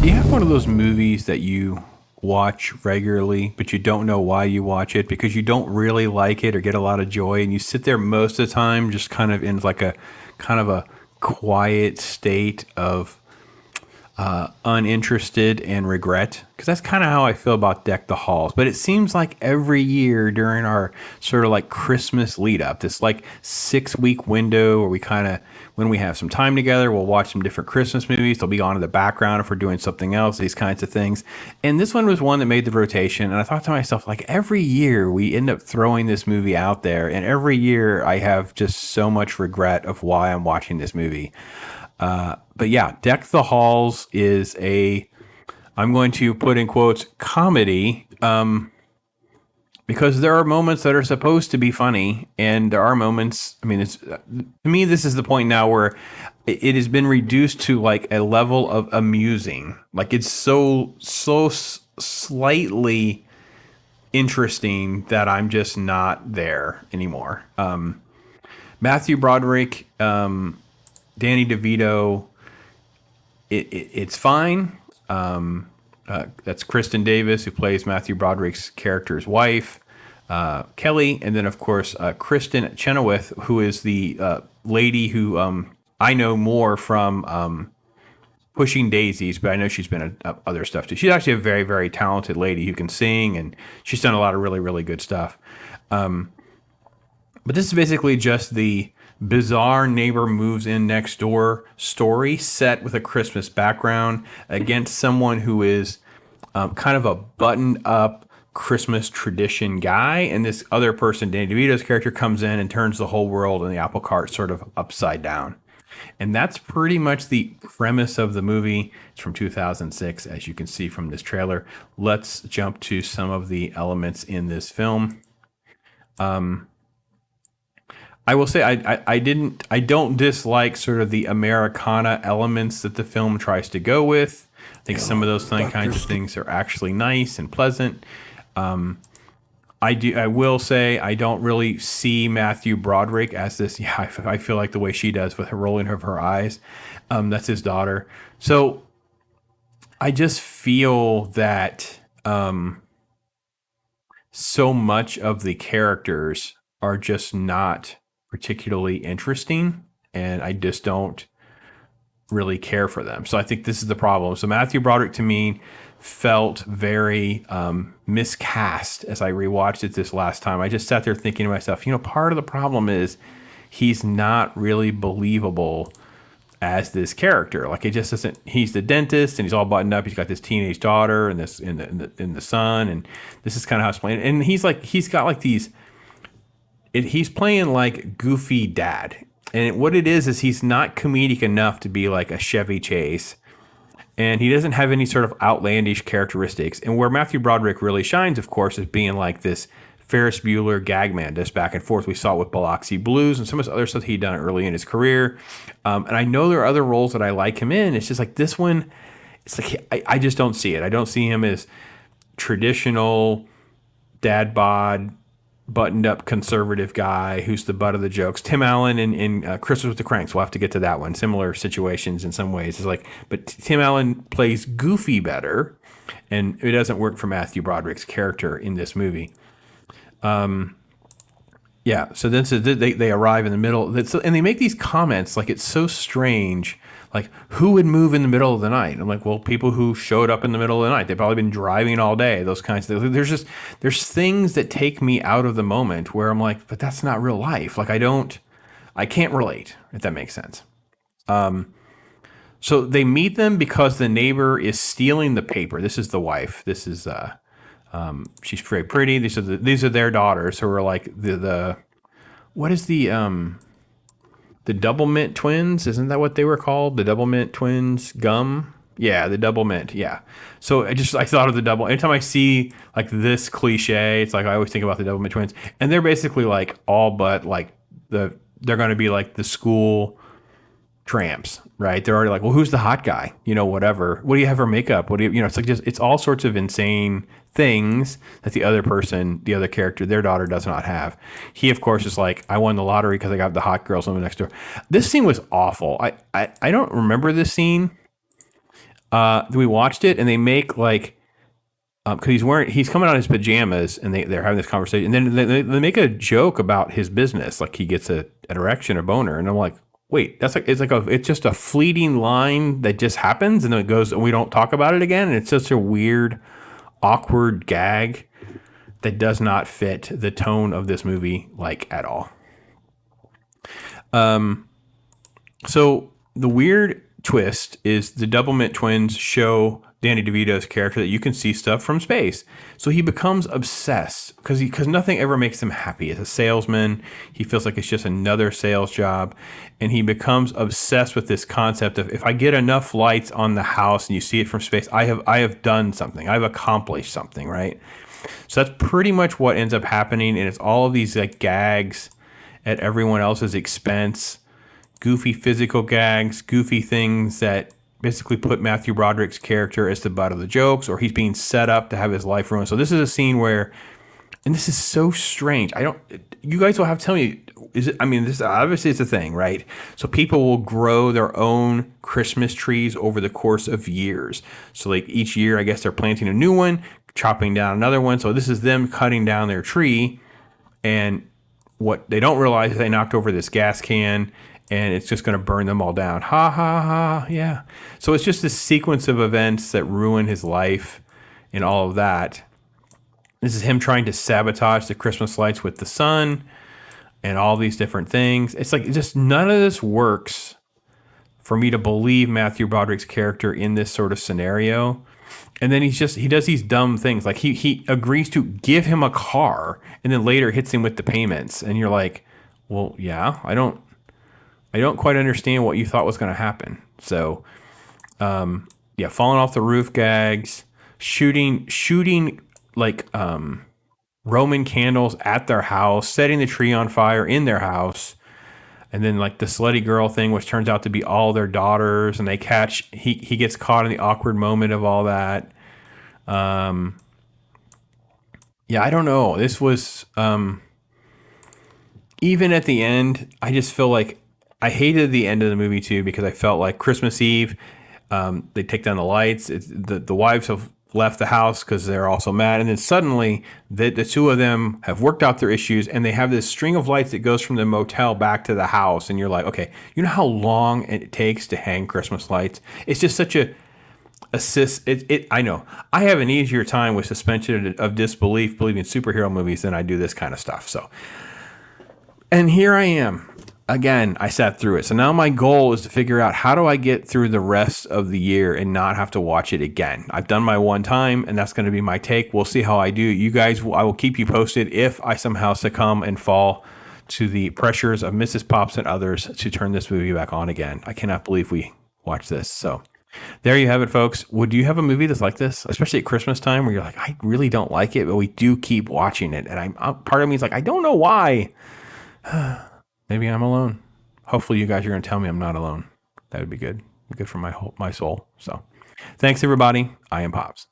Do you have one of those movies that you watch regularly, but you don't know why you watch it because you don't really like it or get a lot of joy, and you sit there most of the time just kind of in like a kind of a quiet state of uninterested and regret? Because that's kind of how I feel about Deck the Halls. But it seems like every year during our sort of like Christmas lead up, this like 6 week window where we kind of, when we have some time together, we'll watch some different Christmas movies. They'll be on in the background if we're doing something else, these kinds of things. And this one was one that made the rotation. And I thought to myself, like every year we end up throwing this movie out there. And every year I have just so much regret of why I'm watching this movie. But yeah, Deck the Halls is I'm going to put in quotes, comedy, because there are moments that are supposed to be funny, and there are moments, I mean, to me, this is the point now where it has been reduced to like a level of amusing. Like it's so slightly interesting that I'm just not there anymore. Matthew Broderick, Danny DeVito, it's fine. That's Kristen Davis, who plays Matthew Broderick's character's wife, Kelly, and then of course Kristen Chenoweth, who is the lady who I know more from Pushing Daisies, but I know she's been in other stuff too. She's actually a very, very talented lady who can sing, and she's done a lot of really, really good stuff. But this is basically just the bizarre neighbor moves in next door story set with a Christmas background against someone who is kind of a buttoned up Christmas tradition guy. And this other person, Danny DeVito's character, comes in and turns the whole world in the apple cart sort of upside down. And that's pretty much the premise of the movie. It's from 2006, as you can see from this trailer. Let's jump to some of the elements in this film. I will say I don't dislike sort of the Americana elements that the film tries to go with. I think some of those kinds of things are actually nice and pleasant. I will say I don't really see Matthew Broderick as this. Yeah, I feel like the way she does with her rolling of her eyes. That's his daughter. So I just feel that so much of the characters are just not particularly interesting, and I just don't really care for them. So I think this is the problem. So Matthew Broderick to me felt very miscast as I rewatched it this last time. I just sat there thinking to myself, part of the problem is he's not really believable as this character. Like it just isn't. He's the dentist and he's all buttoned up. He's got this teenage daughter and this in the son, and this is kind of how it's playing. And he's got like these. He's playing like goofy dad. And what it is he's not comedic enough to be like a Chevy Chase. And he doesn't have any sort of outlandish characteristics. And where Matthew Broderick really shines, of course, is being like this Ferris Bueller gag man, just back and forth. We saw it with Biloxi Blues and some of the other stuff he'd done early in his career. And I know there are other roles that I like him in. It's just like this one, it's like I just don't see it. I don't see him as traditional dad bod, buttoned up conservative guy who's the butt of the jokes. Tim Allen in Christmas with the Cranks. We'll have to get to that one. Similar situations in some ways. It's like, but Tim Allen plays goofy better, and it doesn't work for Matthew Broderick's character in this movie. Yeah. So then they arrive in the middle, and they make these comments like it's so strange. Like, who would move in the middle of the night? I'm like, well, people who showed up in the middle of the night. They've probably been driving all day, those kinds of things. There's things that take me out of the moment where I'm like, but that's not real life. Like, I can't relate, if that makes sense. So they meet them because the neighbor is stealing the paper. This is the wife. This is, she's very pretty. These are their daughters who are like what is the Double Mint twins? Isn't that what they were called? The Double Mint twins gum? Yeah, the Double Mint. Yeah. So I thought of the double. Anytime I see like this cliche, it's like I always think about the Double Mint twins. And they're basically like all but like they're going to be like the school tramps, right? They're already like, well, who's the hot guy? Whatever. What do you have for makeup? What do you, it's like it's all sorts of insane things that the other character, their daughter does not have. He, of course, is like, I won the lottery because I got the hot girls living next door. This scene was awful. I don't remember this scene. We watched it, and they make like because he's coming out in his pajamas, and they're having this conversation, and then they make a joke about his business, like he gets an erection or boner, and I'm like, wait, it's just a fleeting line that just happens, and then it goes, and we don't talk about it again, and it's just a weird, awkward gag that does not fit the tone of this movie like at all. So the weird twist is the Doublemint twins show Danny DeVito's character that you can see stuff from space. So he becomes obsessed because nothing ever makes him happy. As a salesman, he feels like it's just another sales job, and he becomes obsessed with this concept of, if I get enough lights on the house and you see it from space, I have done something. I've accomplished something, right? So that's pretty much what ends up happening, and it's all of these like gags at everyone else's expense, goofy physical gags, goofy things that basically put Matthew Broderick's character as the butt of the jokes, or he's being set up to have his life ruined. So this is a scene where, and this is so strange. You guys will have to tell me, this obviously it's a thing, right? So people will grow their own Christmas trees over the course of years. So like each year, I guess they're planting a new one, chopping down another one. So this is them cutting down their tree, and what they don't realize is they knocked over this gas can, and it's just going to burn them all down. Ha, ha, ha, yeah. So it's just this sequence of events that ruin his life and all of that. This is him trying to sabotage the Christmas lights with the sun and all these different things. It's like just none of this works for me to believe Matthew Broderick's character in this sort of scenario. And then he does these dumb things. Like he agrees to give him a car and then later hits him with the payments. And you're like, well, yeah, I don't quite understand what you thought was going to happen. So, falling off the roof gags, shooting like Roman candles at their house, setting the tree on fire in their house, and then like the slutty girl thing, which turns out to be all their daughters, and he gets caught in the awkward moment of all that. I don't know. This was even at the end, I just feel like I hated the end of the movie too, because I felt like Christmas Eve, they take down the lights. The wives have left the house because they're also mad. And then suddenly the two of them have worked out their issues, and they have this string of lights that goes from the motel back to the house. And you're like, okay, you know how long it takes to hang Christmas lights? It's just such a I know I have an easier time with suspension of disbelief believing superhero movies than I do this kind of stuff. So, and here I am. Again, I sat through it. So now my goal is to figure out, how do I get through the rest of the year and not have to watch it again? I've done my one time, and that's going to be my take. We'll see how I do. You guys, I will keep you posted if I somehow succumb and fall to the pressures of Mrs. Pops and others to turn this movie back on again. I cannot believe we watched this. So there you have it, folks. Would you have a movie that's like this, especially at Christmas time, where you're like, I really don't like it, but we do keep watching it? And part of me is like, I don't know why. Maybe I'm alone. Hopefully you guys are going to tell me I'm not alone. That would be good. Good for my soul. So thanks, everybody. I am Pops.